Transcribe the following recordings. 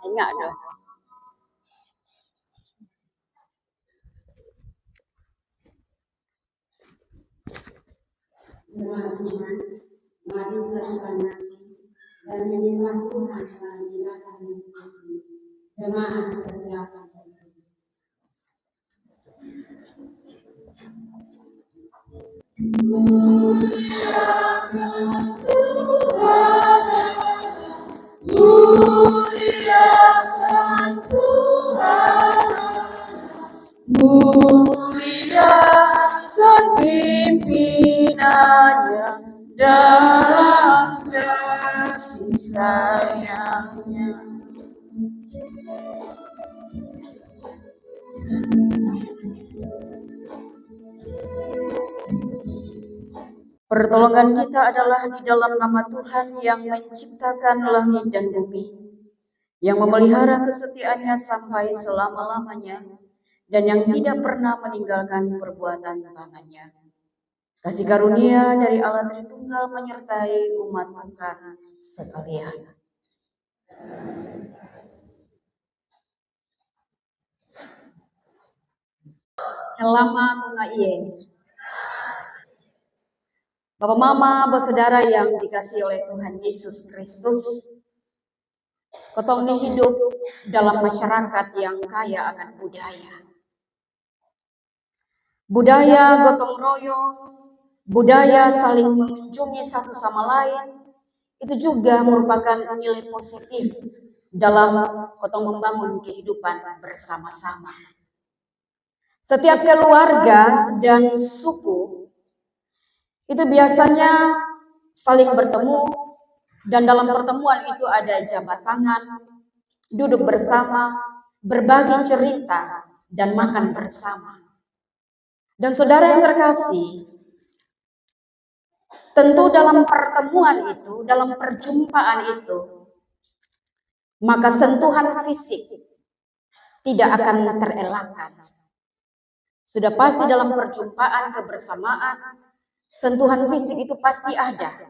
Ingat tu. Mari serahkan hati dan menyembah Tuhan dalam ibadah dan puji. Jemaat dipersilakan. Muliakan Tuhan, muliakan pimpinannya dalam kasih sayangnya. Pertolongan kita adalah di dalam nama Tuhan yang menciptakan langit dan bumi, yang memelihara kesetiaannya sampai selama-lamanya, dan yang tidak pernah meninggalkan perbuatan tangannya. Kasih karunia dari Allah Tritunggal menyertai umat Tuhan sekalian. Helama Tuna Iye. Bapak Mama, bersaudara yang dikasihi oleh Tuhan Yesus Kristus, kotong ini hidup dalam masyarakat yang kaya akan budaya. Budaya gotong royong, budaya saling mengunjungi satu sama lain, itu juga merupakan nilai positif dalam kotong membangun kehidupan bersama-sama. Setiap keluarga dan suku itu biasanya saling bertemu, dan dalam pertemuan itu ada jabat tangan, duduk bersama, berbagi cerita, dan makan bersama. Dan saudara yang terkasih, tentu dalam pertemuan itu, dalam perjumpaan itu, maka sentuhan fisik tidak akan terelakkan. Sudah pasti dalam perjumpaan kebersamaan, sentuhan fisik itu pasti ada.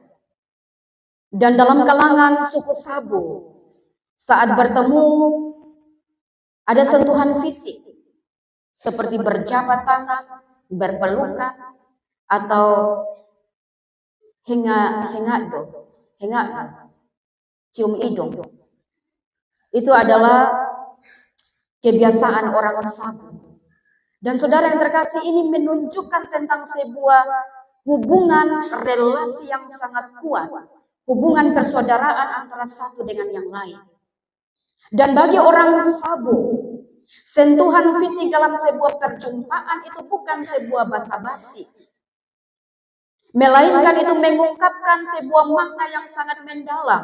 Dan dalam kalangan suku Sabu, saat bertemu ada sentuhan fisik seperti berjabat tangan, berpelukan, atau cium hidung. Itu adalah kebiasaan orang Sabu. Dan saudara yang terkasih, ini menunjukkan tentang sebuah hubungan relasi yang sangat kuat, hubungan persaudaraan antara satu dengan yang lain. Dan bagi orang Sabu, sentuhan fisik dalam sebuah perjumpaan itu bukan sebuah basa-basi, melainkan itu mengungkapkan sebuah makna yang sangat mendalam,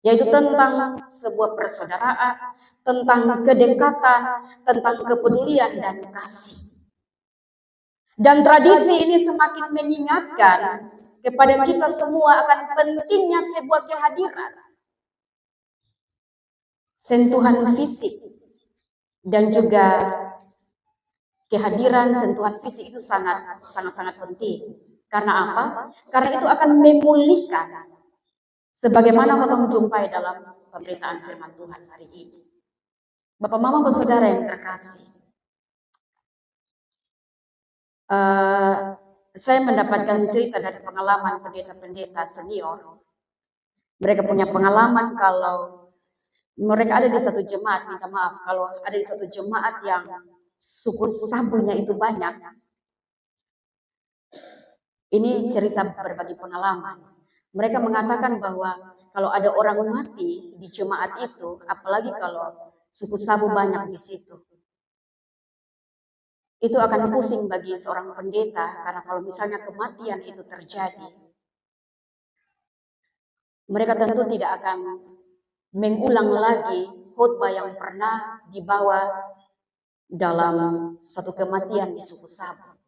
yaitu tentang sebuah persaudaraan, tentang kedekatan, tentang kepedulian dan kasih. Dan tradisi ini semakin mengingatkan kepada kita semua akan pentingnya sebuah kehadiran, sentuhan fisik, dan juga kehadiran sentuhan fisik itu sangat penting. Karena apa? Karena itu akan memulihkan, sebagaimana kita jumpai dalam pemberitaan firman Tuhan hari ini. Bapak, Mama, Saudara yang terkasih, saya mendapatkan cerita dari pengalaman pendeta-pendeta senior. Mereka punya pengalaman kalau mereka ada di satu jemaat, minta maaf, kalau ada di satu jemaat yang suku Sabunya itu banyak. Ini cerita berbagi pengalaman. Mereka mengatakan bahwa kalau ada orang mati di jemaat itu, apalagi kalau suku Sabu banyak di situ, itu akan pusing bagi seorang pendeta, karena kalau misalnya kematian itu terjadi, mereka tentu tidak akan mengulang lagi khotbah yang pernah dibawa dalam satu kematian di suku Sabu.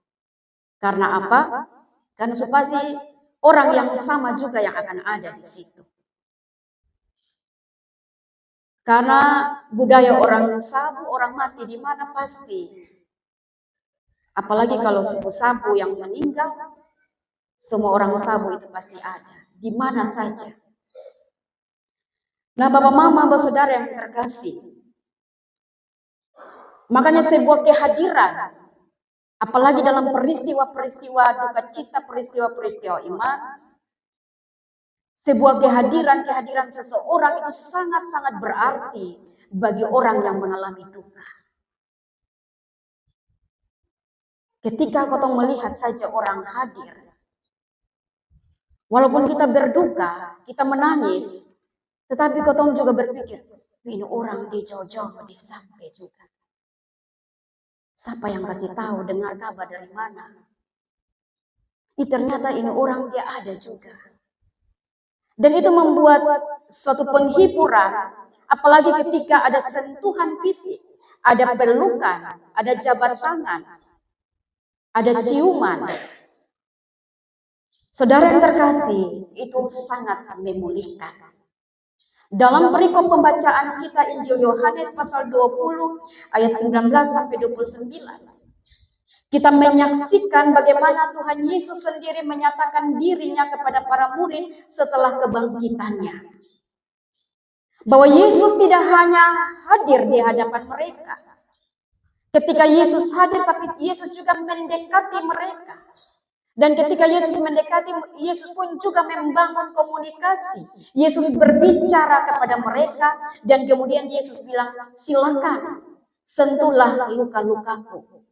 Karena apa? Karena pasti orang yang sama juga yang akan ada di situ. Karena budaya orang Sabu, orang mati di mana pasti. Apalagi kalau suku Sabu yang meninggal, semua orang Sabu itu pasti ada, di mana saja. Nah, Bapak, Mama, Bapak, Saudara yang terkasih, makanya sebuah kehadiran, apalagi dalam peristiwa-peristiwa duka cita, peristiwa-peristiwa iman, sebuah kehadiran seseorang itu sangat-sangat berarti bagi orang yang mengalami duka. Ketika kau melihat saja orang hadir, walaupun kita berduka, kita menangis, tetapi kau juga berpikir, ini orang di jauh-jauh di sampai juga. Siapa yang kasih tahu, dengar kabar dari mana? Ternyata ini orang dia ada juga. Dan itu membuat suatu penghiburan, apalagi ketika ada sentuhan fisik, ada pelukan, ada jabat tangan, ada ciuman. Saudara yang terkasih, itu sangat memulihkan. Dalam perikop pembacaan kita Injil Yohanes pasal 20 ayat 19 sampai 29, kita menyaksikan bagaimana Tuhan Yesus sendiri menyatakan dirinya kepada para murid setelah kebangkitannya. Bahwa Yesus tidak hanya hadir di hadapan mereka. Ketika Yesus hadir, tapi Yesus juga mendekati mereka. Dan ketika Yesus mendekati, Yesus pun juga membangun komunikasi. Yesus berbicara kepada mereka, dan kemudian Yesus bilang, silakan sentuhlah luka-lukaku,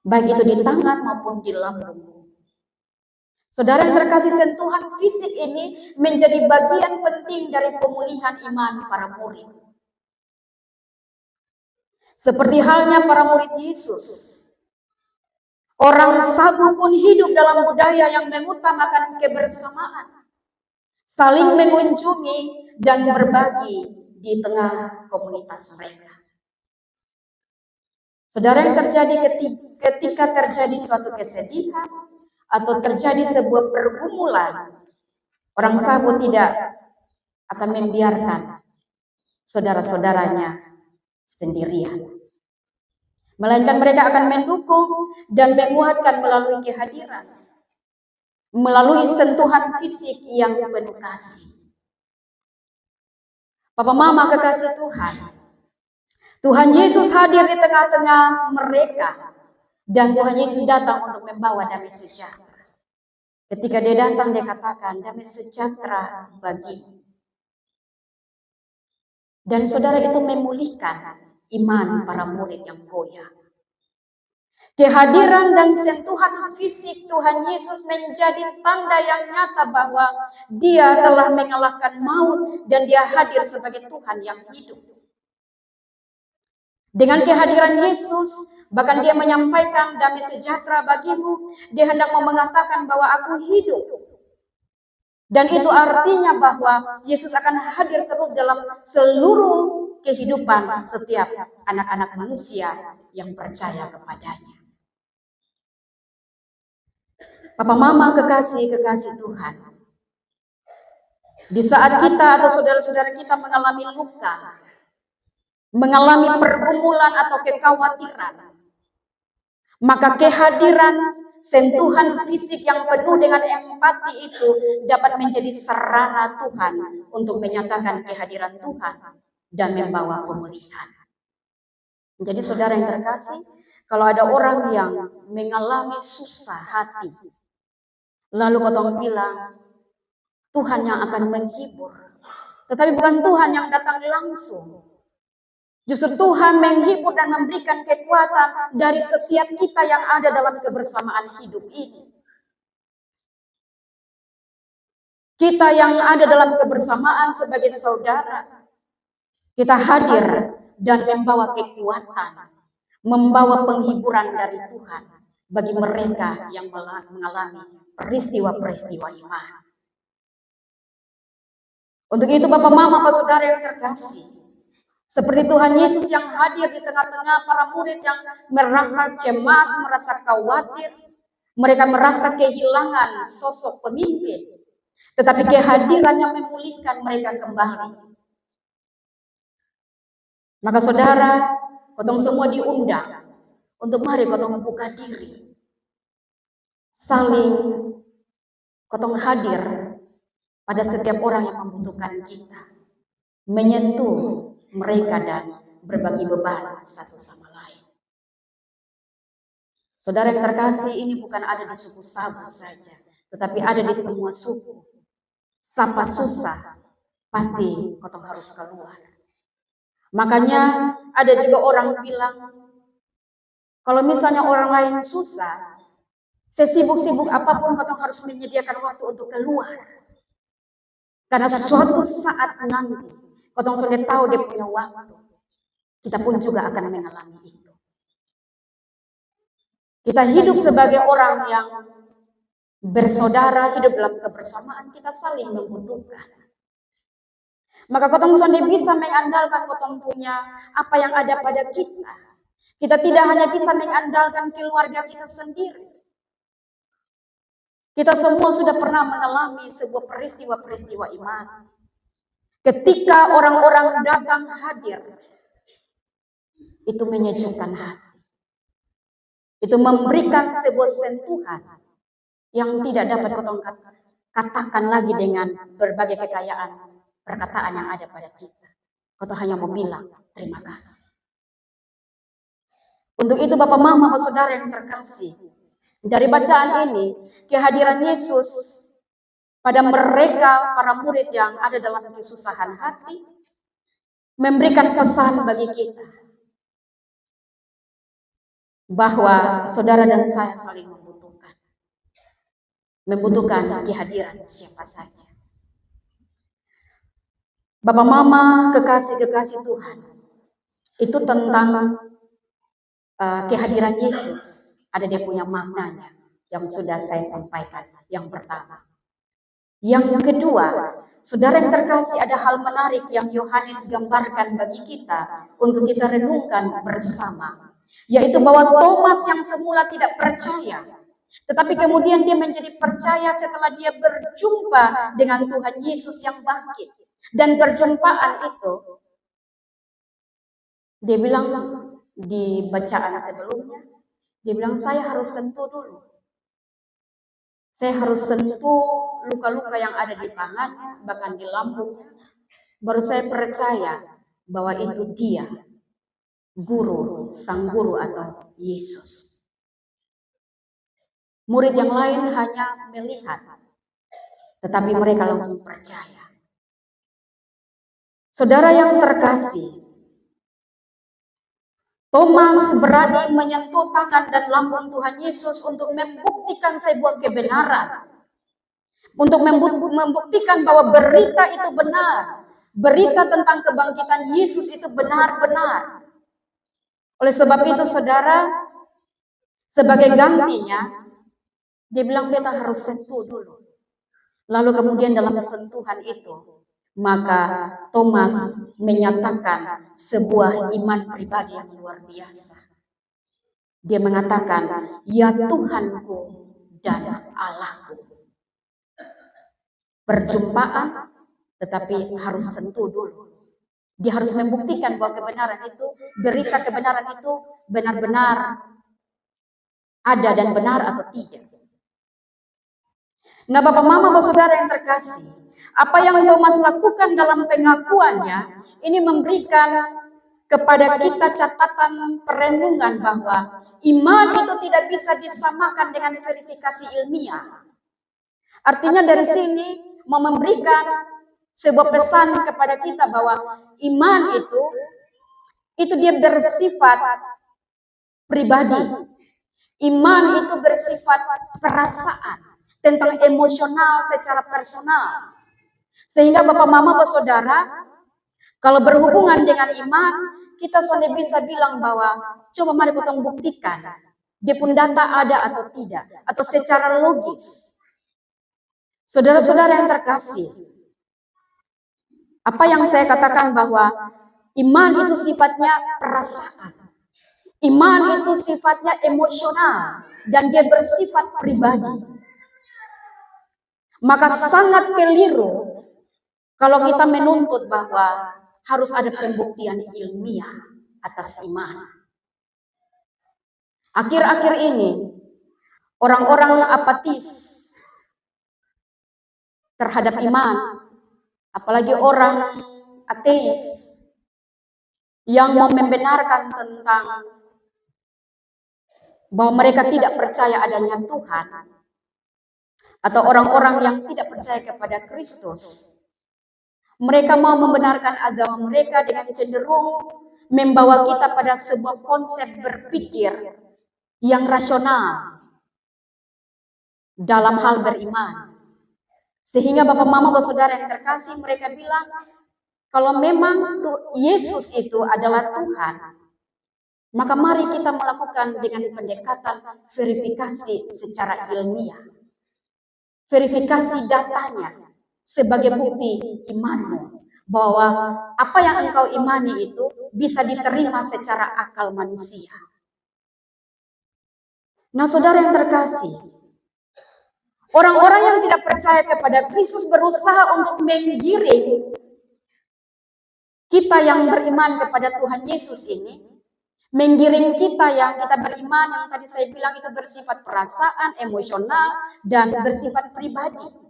baik itu di tangan maupun di lambung. Saudara yang terkasih, sentuhan fisik ini menjadi bagian penting dari pemulihan iman para murid. Seperti halnya para murid Yesus, orang Sabu pun hidup dalam budaya yang mengutamakan kebersamaan, saling mengunjungi dan berbagi di tengah komunitas mereka. Saudara, yang terjadi ketika terjadi suatu kesedihan atau terjadi sebuah pergumulan, orang Sabu tidak akan membiarkan saudara-saudaranya sendirian, melainkan mereka akan mendukung dan menguatkan melalui kehadiran, melalui sentuhan fisik yang penuh kasih. Papa Mama kekasih Tuhan, Tuhan Yesus hadir di tengah-tengah mereka, dan Tuhan Yesus datang untuk membawa damai sejahtera. Ketika dia datang, dia katakan, damai sejahtera bagimu. Dan saudara, itu memulihkan iman para murid yang goyah. Kehadiran dan sentuhan fisik Tuhan Yesus menjadi tanda yang nyata bahwa dia telah mengalahkan maut dan dia hadir sebagai Tuhan yang hidup. Dengan kehadiran Yesus, bahkan dia menyampaikan damai sejahtera bagimu, dia hendak mengatakan bahwa aku hidup. Dan itu artinya bahwa Yesus akan hadir terus dalam seluruh kehidupan setiap anak-anak manusia yang percaya kepadanya. Papa Mama kekasih Tuhan, di saat kita atau saudara-saudara kita mengalami luka, mengalami pergumulan atau kekhawatiran, maka kehadiran sentuhan fisik yang penuh dengan empati itu dapat menjadi sarana Tuhan untuk menyatakan kehadiran Tuhan dan membawa pemulihan. Jadi saudara yang terkasih, kalau ada orang yang mengalami susah hati, lalu kotong bilang, Tuhan yang akan menghibur. Tetapi bukan Tuhan yang datang langsung. Justru Tuhan menghibur dan memberikan kekuatan dari setiap kita yang ada dalam kebersamaan hidup ini. Kita yang ada dalam kebersamaan sebagai saudara, kita hadir dan membawa kekuatan, membawa penghiburan dari Tuhan bagi mereka yang mengalami peristiwa-peristiwa iman. Untuk itu Bapak Mama, Bapak Saudara yang terkasih, seperti Tuhan Yesus yang hadir di tengah-tengah para murid yang merasa cemas, merasa khawatir, mereka merasa kehilangan sosok pemimpin, tetapi kehadirannya memulihkan mereka kembali. Maka saudara, kotong semua diundang untuk mari kotong buka diri, saling kotong hadir pada setiap orang yang membutuhkan kita, menyentuh mereka dan berbagi beban satu sama lain. Saudara yang terkasih, ini bukan ada di suku Sabu saja, tetapi ada di semua suku. Sapa susah, pasti kotong harus keluar. Makanya ada juga orang bilang, kalau misalnya orang lain susah, sesibuk-sibuk apapun kotong harus menyediakan waktu untuk keluar. Karena suatu saat nanti, kotong sudah tahu dia punya waktu, kita pun juga akan mengalami itu. Kita hidup sebagai orang yang bersaudara, hidup dalam kebersamaan, kita saling membutuhkan. Maka kotong sudah bisa mengandalkan kotong punya apa yang ada pada kita. Kita tidak hanya bisa mengandalkan keluarga kita sendiri. Kita semua sudah pernah mengalami sebuah peristiwa-peristiwa iman. Ketika orang-orang datang hadir, itu menyejukkan hati. Itu memberikan sebuah sentuhan yang tidak dapat kotong katakan lagi dengan berbagai kekayaan perkataan yang ada pada kita. Kotong hanya mau bilang terima kasih. Untuk itu Bapak Mama, Bapak Saudara yang terkasih, dari bacaan ini, kehadiran Yesus pada mereka, para murid yang ada dalam kesusahan hati, memberikan pesan bagi kita bahwa saudara dan saya saling membutuhkan. membutuhkan kehadiran siapa saja. Bapak Mama, kekasih-kekasih Tuhan, itu tentang kehadiran Yesus. Ada dia punya maknanya yang sudah saya sampaikan yang pertama. Yang kedua, saudara yang terkasih, ada hal menarik yang Yohanes gambarkan bagi kita untuk kita renungkan bersama, yaitu bahwa Thomas yang semula tidak percaya, tetapi kemudian dia menjadi percaya setelah dia berjumpa dengan Tuhan Yesus yang bangkit. Dan perjumpaan itu, dia bilang di bacaan sebelumnya, dia bilang saya harus sentuh dulu. Saya harus sentuh luka-luka yang ada di tangannya, bahkan di lambungnya. Baru saya percaya bahwa itu dia, guru, sang guru atau Yesus. Murid yang lain hanya melihat, tetapi mereka langsung percaya. Saudara yang terkasih, Thomas berani menyentuh tangan dan lambung Tuhan Yesus untuk membuktikan sebuah kebenaran. Untuk membuktikan bahwa berita itu benar. Berita tentang kebangkitan Yesus itu benar-benar. Oleh sebab itu saudara, sebagai gantinya, dia bilang kita harus sentuh dulu. Lalu kemudian dalam sentuhan itu, maka Thomas menyatakan sebuah iman pribadi yang luar biasa. Dia mengatakan, ya Tuhanku dan Allahku. Perjumpaan, tetapi harus sentuh dulu. Dia harus membuktikan bahwa kebenaran itu, berita kebenaran itu benar-benar ada dan benar atau tidak. Nah, Bapak Mama, Bapak Saudara yang terkasih, apa yang Thomas lakukan dalam pengakuannya, ini memberikan kepada kita catatan perenungan bahwa iman itu tidak bisa disamakan dengan verifikasi ilmiah. Artinya dari sini mau memberikan sebuah pesan kepada kita bahwa iman itu dia bersifat pribadi. Iman itu bersifat perasaan, tentang emosional secara personal. Sehingga Bapak Mama Bapak Saudara, kalau berhubungan dengan iman, kita sudah bisa bilang bahwa coba mari kita buktikan dia pun data ada atau tidak, atau secara logis. Saudara-saudara yang terkasih, apa yang saya katakan bahwa iman itu sifatnya perasaan. Iman itu sifatnya emosional dan dia bersifat pribadi. Maka sangat keliru kalau kita menuntut bahwa harus ada pembuktian ilmiah atas iman. Akhir-akhir ini, orang-orang apatis terhadap iman, apalagi orang ateis yang mau membenarkan tentang bahwa mereka tidak percaya adanya Tuhan, atau orang-orang yang tidak percaya kepada Kristus, mereka mau membenarkan agama mereka dengan cenderung membawa kita pada sebuah konsep berpikir yang rasional dalam hal beriman. Sehingga Bapak Mama Bapak Saudara yang terkasih, mereka bilang kalau memang Yesus itu adalah Tuhan, maka mari kita melakukan dengan pendekatan verifikasi secara ilmiah. Verifikasi datanya sebagai bukti imanmu, bahwa apa yang engkau imani itu bisa diterima secara akal manusia. Nah, saudara yang terkasih, orang-orang yang tidak percaya kepada Kristus berusaha untuk menggiring kita yang beriman kepada Tuhan Yesus ini, menggiring kita yang kita beriman, yang tadi saya bilang itu bersifat perasaan, emosional, dan bersifat pribadi.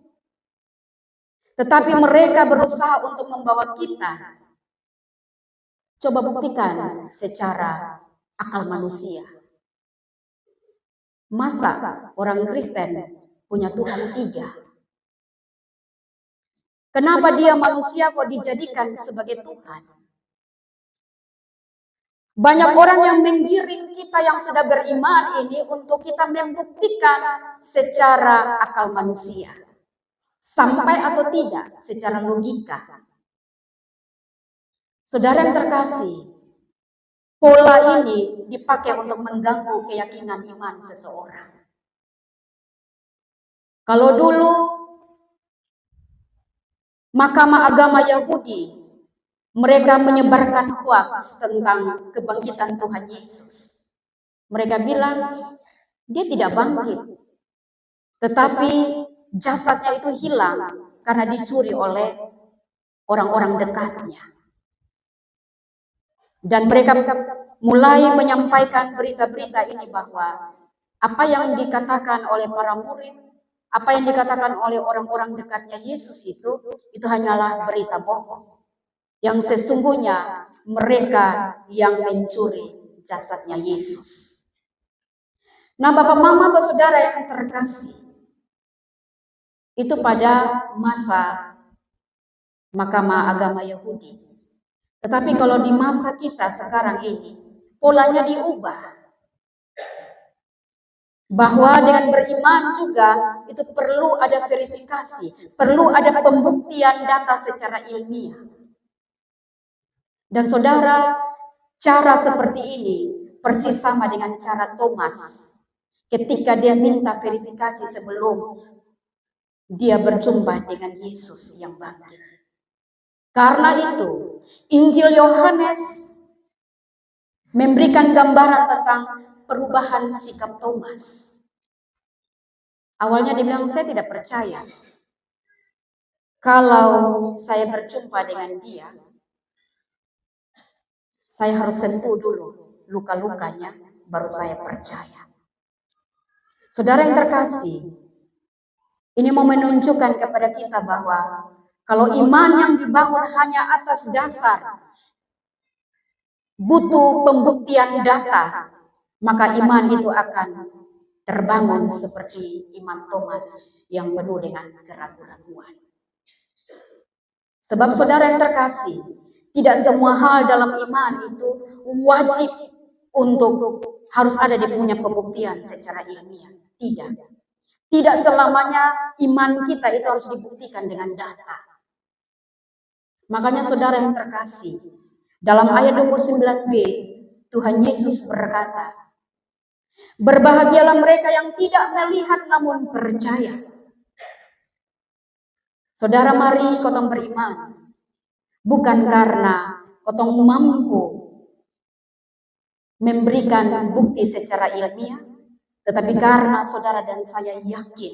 Tetapi mereka berusaha untuk membawa kita, coba buktikan secara akal manusia. Masa orang Kristen punya Tuhan 3? Kenapa dia manusia kok dijadikan sebagai Tuhan? Banyak orang yang menggiring kita yang sudah beriman ini untuk kita membuktikan secara akal manusia. Sampai atau tidak secara logika. Saudara yang terkasih, pola ini dipakai untuk mengganggu keyakinan iman seseorang. Kalau dulu Mahkamah Agama Yahudi, mereka menyebarkan hoaks tentang kebangkitan Tuhan Yesus. Mereka bilang, dia tidak bangkit. Tetapi jasadnya itu hilang karena dicuri oleh orang-orang dekatnya. Dan mereka mulai menyampaikan berita-berita ini bahwa apa yang dikatakan oleh para murid, apa yang dikatakan oleh orang-orang dekatnya Yesus itu hanyalah berita bohong. Yang sesungguhnya mereka yang mencuri jasadnya Yesus. Nah, Bapak Mama, Bapak Saudara yang terkasih, itu pada masa Mahkamah Agama Yahudi. Tetapi kalau di masa kita sekarang ini, polanya diubah. Bahwa dengan beriman juga itu perlu ada verifikasi, perlu ada pembuktian data secara ilmiah. Dan saudara, cara seperti ini persis sama dengan cara Thomas ketika dia minta verifikasi sebelum dia berjumpa dengan Yesus yang bangkit. Karena itu, Injil Yohanes memberikan gambaran tentang perubahan sikap Thomas. Awalnya dia bilang, saya tidak percaya. Kalau saya berjumpa dengan dia, saya harus sentuh dulu luka-lukanya, baru saya percaya. Saudara yang terkasih, ini mau menunjukkan kepada kita bahwa kalau iman yang dibangun hanya atas dasar butuh pembuktian data, maka iman itu akan terbangun seperti iman Thomas yang penuh dengan keraguan-keraguan. Sebab saudara yang terkasih, tidak semua hal dalam iman itu wajib untuk harus ada di punya pembuktian secara ilmiah. Tidak. Tidak selamanya iman kita itu harus dibuktikan dengan data. Makanya saudara yang terkasih, dalam ayat 29b, Tuhan Yesus berkata, berbahagialah mereka yang tidak melihat namun percaya. Saudara, mari kotong beriman. Bukan karena kotong mampu memberikan bukti secara ilmiah, tetapi karena saudara dan saya yakin,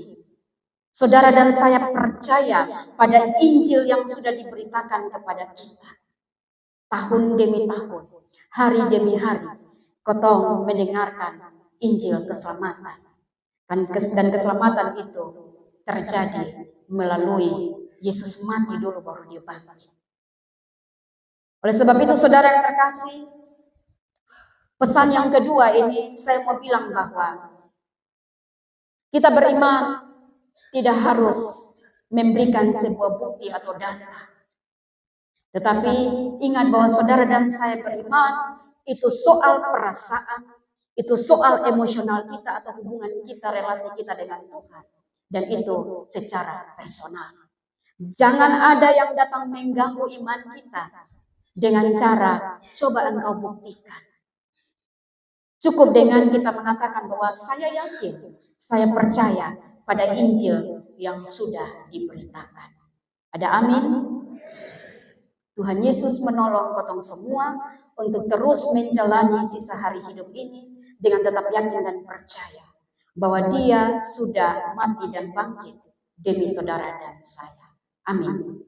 saudara dan saya percaya pada Injil yang sudah diberitakan kepada kita. Tahun demi tahun, hari demi hari, kotong mendengarkan Injil keselamatan. Dan keselamatan itu terjadi melalui Yesus mati dulu baru dia bangkit. Oleh sebab itu saudara yang terkasih, pesan yang kedua ini saya mau bilang bahwa kita beriman tidak harus memberikan sebuah bukti atau data. Tetapi ingat bahwa saudara dan saya beriman itu soal perasaan, itu soal emosional kita atau hubungan kita, relasi kita dengan Tuhan. Dan itu secara personal. Jangan ada yang datang mengganggu iman kita dengan cara coba engkau buktikan. Cukup dengan kita mengatakan bahwa saya yakin, saya percaya pada Injil yang sudah diberitakan. Ada amin? Tuhan Yesus menolong kotong semua untuk terus menjalani sisa hari hidup ini dengan tetap yakin dan percaya bahwa Dia sudah mati dan bangkit demi saudara dan saya. Amin.